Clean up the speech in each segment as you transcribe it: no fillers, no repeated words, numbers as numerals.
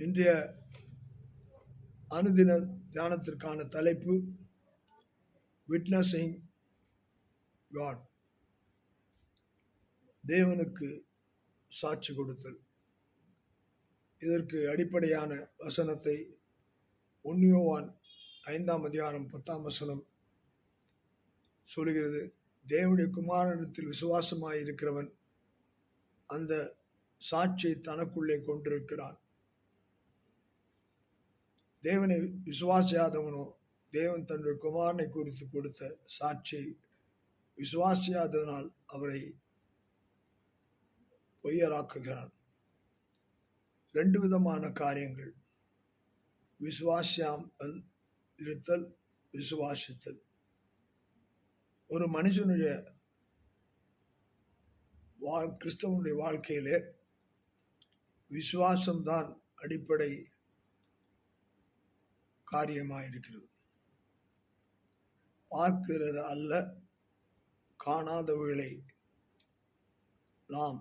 இன்றைய அனுதின தியானத்திற்கான தலைப்பு விட்னஸிங் காட், தேவனுக்கு சாட்சி கொடுத்தல். இதற்கு அடிப்படையான வசனத்தை 1 யோவான் 5ஆம் அதிகாரம் 10ஆம் வசனம் சொல்கிறது. தேவனுடைய குமாரனிடத்தில் விசுவாசமாய் இருக்கிறவன் அந்த சாட்சியை தனக்குள்ளே கொண்டிருக்கிறான். தேவனை விசுவாசியாதவனோ தேவன் தன்னுடைய குமாரனை குறித்து கொடுத்த சாட்சியை விசுவாசியாததனால் அவரை பொய்யராக்குகிறான். 2 விதமான காரியங்கள்: விசுவாசியாமல் இருத்தல், விசுவாசித்தல். ஒரு மனுஷனுடைய கிறிஸ்தவனுடைய வாழ்க்கையிலே விசுவாசம்தான் அடிப்படை காரியமாக இருக்கிறது. பார்க்கிறது அல்ல, காணாதவைகளை நாம்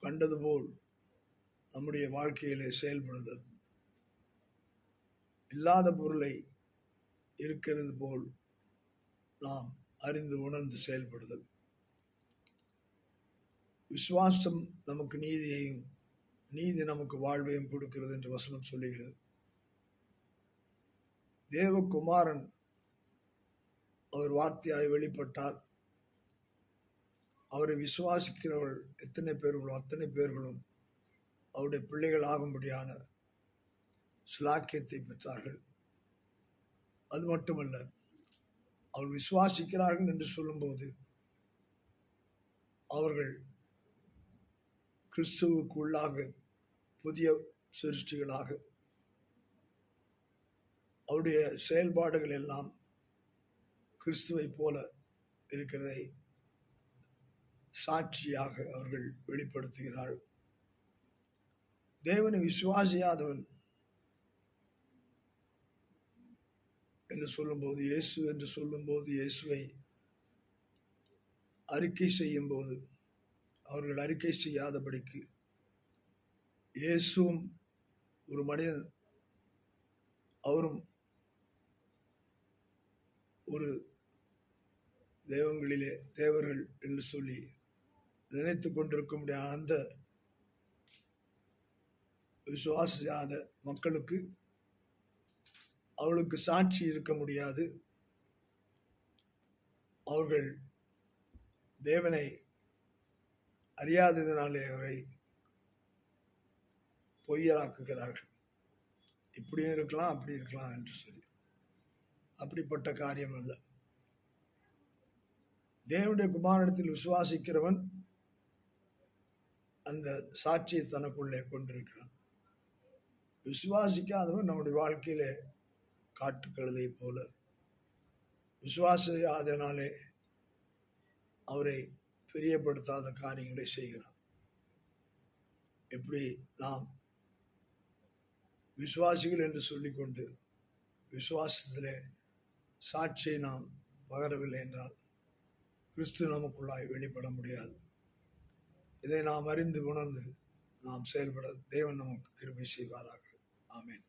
கண்டது போல் நம்முடைய வாழ்க்கையிலே செயல்படுதல், இல்லாத பொருளை இருக்கிறது போல் நாம் அறிந்து உணர்ந்து செயல்படுதல். விசுவாசம் நமக்கு நீதியையும், நீதி நமக்கு வாழ்வையும் கொடுக்கிறது என்று வசனம் சொல்லுகிறது. தேவகுமாரன் அவர் வார்த்தையாய் வெளிப்பட்டார். அவரை விசுவாசிக்கிறவர்கள் எத்தனை பேர்களோ அத்தனை பேர்களும் அவருடைய பிள்ளைகள் ஆகும்படியான சிலாக்கியத்தை பெற்றார்கள். அது மட்டுமல்ல, அவர் விசுவாசிக்கிறார்கள் என்று சொல்லும்போது அவர்கள் கிறிஸ்துவுக்கு உள்ளாக புதிய சிருஷ்டிகளாக அவருடைய செயல்பாடுகள் எல்லாம் கிறிஸ்துவை போல இருக்கிறதை சாட்சியாக அவர்கள் வெளிப்படுத்துகிறார்கள். தேவனை விசுவாசியாதவன் என்று சொல்லும்போது, இயேசு என்று சொல்லும்போது, இயேசுவை அறிக்கை செய்யும் போது அவர்கள் அறிக்கை செய்யாதபடிக்கு, இயேசுவும் ஒரு மனிதன், அவரும் ஒரு தெய்வங்களிலே தேவர்கள் என்று சொல்லி நினைத்து கொண்டிருக்க முடியாத அந்த விசுவாசியாத மக்களுக்கு அவளுக்கு சாட்சி இருக்க முடியாது. அவர்கள் தேவனை அறியாததினாலே அவரை பொய்யராக்குகிறார்கள். இப்படியும் இருக்கலாம், அப்படி இருக்கலாம் என்று சொல்லி. அப்படிப்பட்ட காரியம் அல்ல. தேவனுடைய குமாரனிடத்தில் விசுவாசிக்கிறவன் அந்த சாட்சியை தனக்குள்ளே கொண்டிருக்கிறான். விசுவாசிக்காதவன் நம்முடைய வாழ்க்கையிலே காட்டுக்கழுதை போல விசுவாசியாதனாலே அவரை பிரியப்படுத்தாத காரியங்களை செய்கிறான். எப்படி நாம் விசுவாசிகள் என்று சொல்லிக்கொண்டு விசுவாசத்திலே சாட்சியை நாம் பகரவில்லை என்றால் கிறிஸ்து நமக்குள்ளாய் வெளிப்பட முடியாது. இதை நாம் அறிந்து உணர்ந்து நாம் செயல்பட தேவன் நமக்கு கிருபை செய்வாராக. ஆமென்.